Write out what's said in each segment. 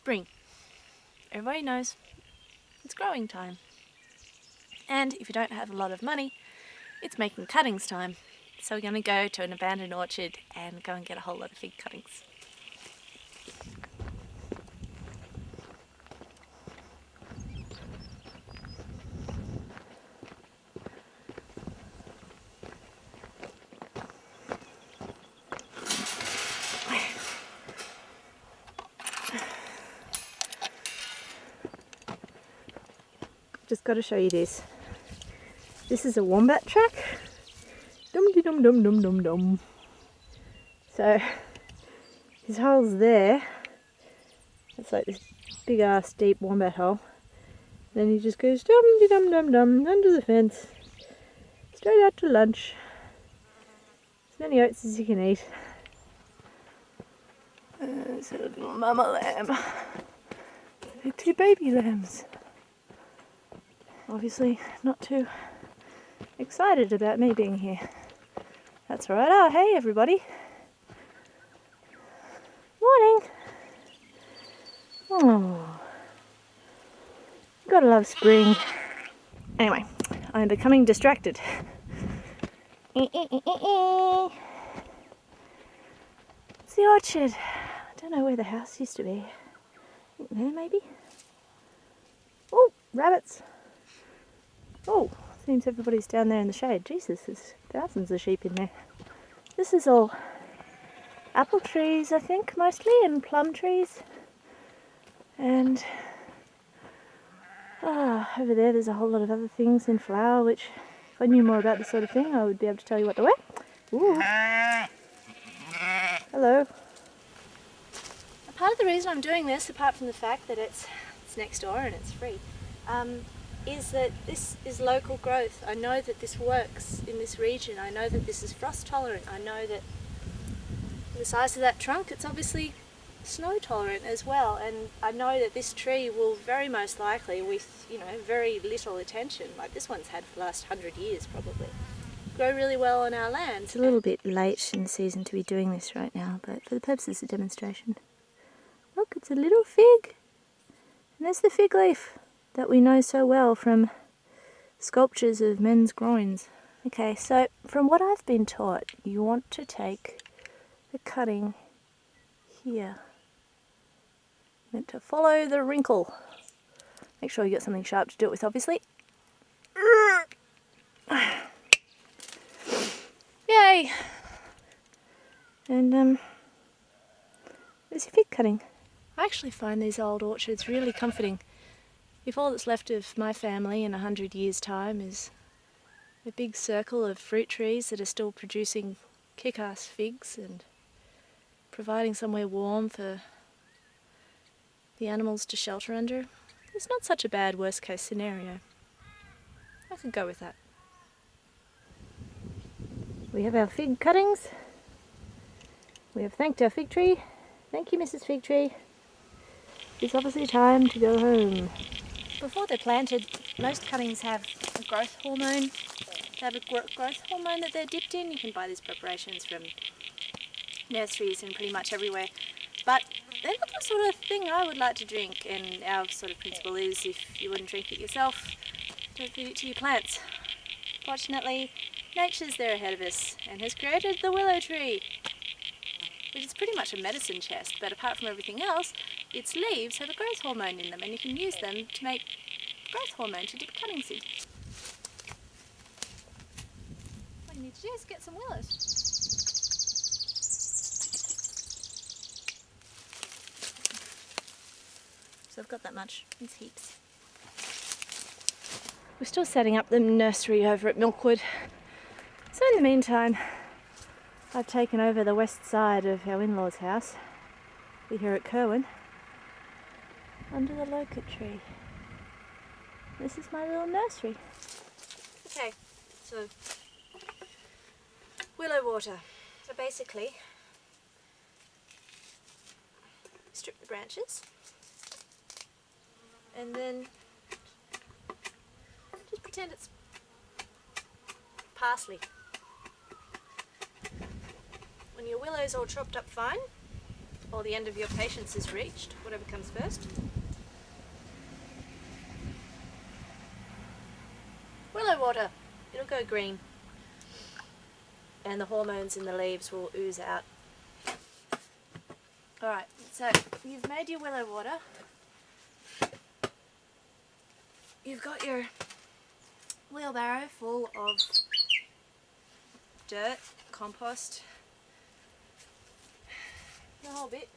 spring. Everybody knows it's growing time. And if you don't have a lot of money, it's making cuttings time. So we're going to go to an abandoned orchard and go and get a whole lot of fig cuttings. Just got to show you this. This is a wombat track. Dum dum dum dum dum. So his hole's there. It's like this big ass deep wombat hole. Then he just goes dum dum dum dum under the fence, straight out to lunch. As many oats as you can eat. There's a little mama lamb. And 2 baby lambs. Obviously not too excited about me being here. That's alright. Oh, hey everybody. Morning. Oh, gotta love spring. Anyway, I'm becoming distracted. It's the orchard. I don't know where the house used to be. I think there maybe. Oh, rabbits. Oh, seems everybody's down there in the shade. Jesus, there's thousands of sheep in there. This is all apple trees, I think, mostly, and plum trees. And over there's a whole lot of other things in flower, which if I knew more about this sort of thing, I would be able to tell you what they were. Ooh. Hello. Part of the reason I'm doing this, apart from the fact that it's next door and it's free, is that this is local growth. I know that this works in this region. I know that this is frost tolerant. I know that the size of that trunk, it's obviously snow tolerant as well. And I know that this tree will very most likely, with very little attention, like this one's had for the last 100 years probably, grow really well on our land. It's a little bit late in the season to be doing this right now, but for the purposes of demonstration. Look, it's a little fig. And there's the fig leaf that we know so well from sculptures of men's groins. Okay, so from what I've been taught, you want to take the cutting here. Meant to follow the wrinkle. Make sure you get something sharp to do it with, obviously. Yay! And there's your fig cutting. I actually find these old orchards really comforting. If all that's left of my family in 100 years' time is a big circle of fruit trees that are still producing kick-ass figs and providing somewhere warm for the animals to shelter under, it's not such a bad worst-case scenario. I could go with that. We have our fig cuttings. We have thanked our fig tree. Thank you, Mrs. Fig Tree. It's obviously time to go home. Before they're planted, most cuttings have a growth hormone. They have a growth hormone that they're dipped in. You can buy these preparations from nurseries and pretty much everywhere. But they're not the sort of thing I would like to drink, and our sort of principle is if you wouldn't drink it yourself, don't feed it to your plants. Fortunately, nature's there ahead of us and has created the willow tree, which is pretty much a medicine chest, but apart from everything else, its leaves have a growth hormone in them, and you can use them to make growth hormone to dip cuttings in. What you need to do is get some willows. So I've got that much. It's heaps. We're still setting up the nursery over at Milkwood. So in the meantime, I've taken over the west side of our in-laws' house. We're here at Kerwin, under the locust tree. This is my little nursery. Okay, so willow water. So basically, strip the branches and then just pretend it's parsley. When your willow's all chopped up fine, or the end of your patience is reached, whatever comes first. Willow water, it'll go green, and the hormones in the leaves will ooze out. Alright, so you've made your willow water. You've got your wheelbarrow full of dirt, compost, the whole bit.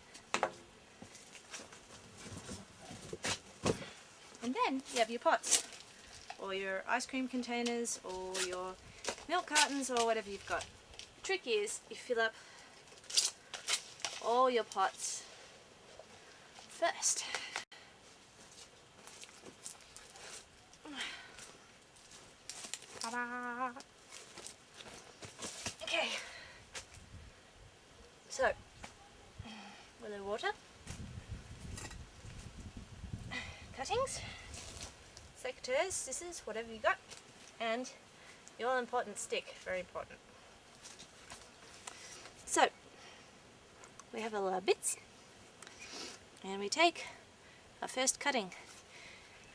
And then you have your pots, or your ice cream containers, or your milk cartons, or whatever you've got. The trick is you fill up all your pots first. Ta-da! Okay, so willow water, cuttings, secateurs, scissors, whatever you got, and the all important stick, very important. So we have all our bits, and we take our first cutting.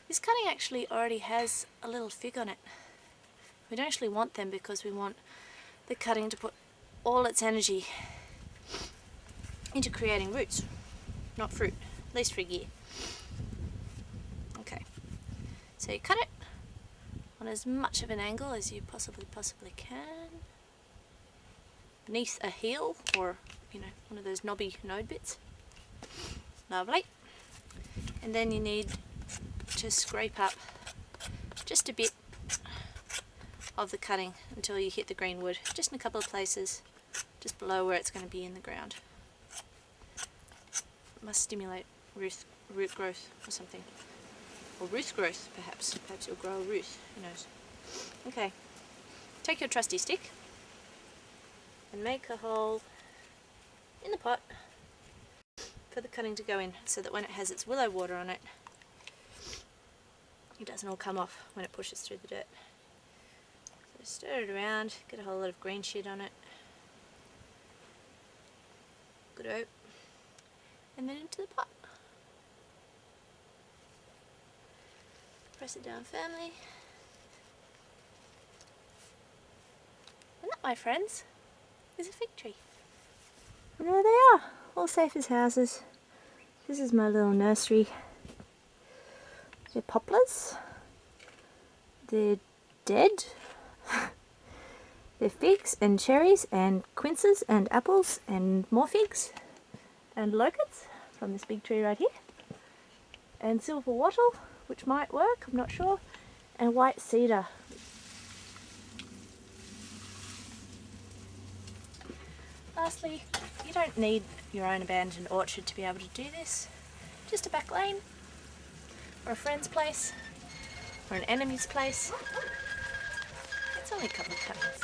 This cutting actually already has a little fig on it. We don't actually want them because we want the cutting to put all its energy into creating roots, not fruit, at least for a year. Okay, so you cut it on as much of an angle as you possibly can, beneath a heel, or one of those knobby node bits. Lovely. And then you need to scrape up just a bit of the cutting until you hit the green wood, just in a couple of places just below where it's going to be in the ground. It must stimulate root growth or something, or root growth perhaps. Perhaps you'll grow a root, who knows. Okay, take your trusty stick and make a hole in the pot for the cutting to go in, so that when it has its willow water on it, it doesn't all come off when it pushes through the dirt. So stir it around, get a whole lot of green shit on it. Good-o. And then into the pot. Press it down firmly. And that, my friends, is a fig tree. And there they are, all safe as houses. This is my little nursery. They're poplars. They're dead. They're figs and cherries and quinces and apples and more figs and locusts from this big tree right here. And silver wattle, which might work, I'm not sure. And white cedar. Lastly, you don't need your own abandoned orchard to be able to do this. Just a back lane, or a friend's place, or an enemy's place. It's only a couple of cuttings.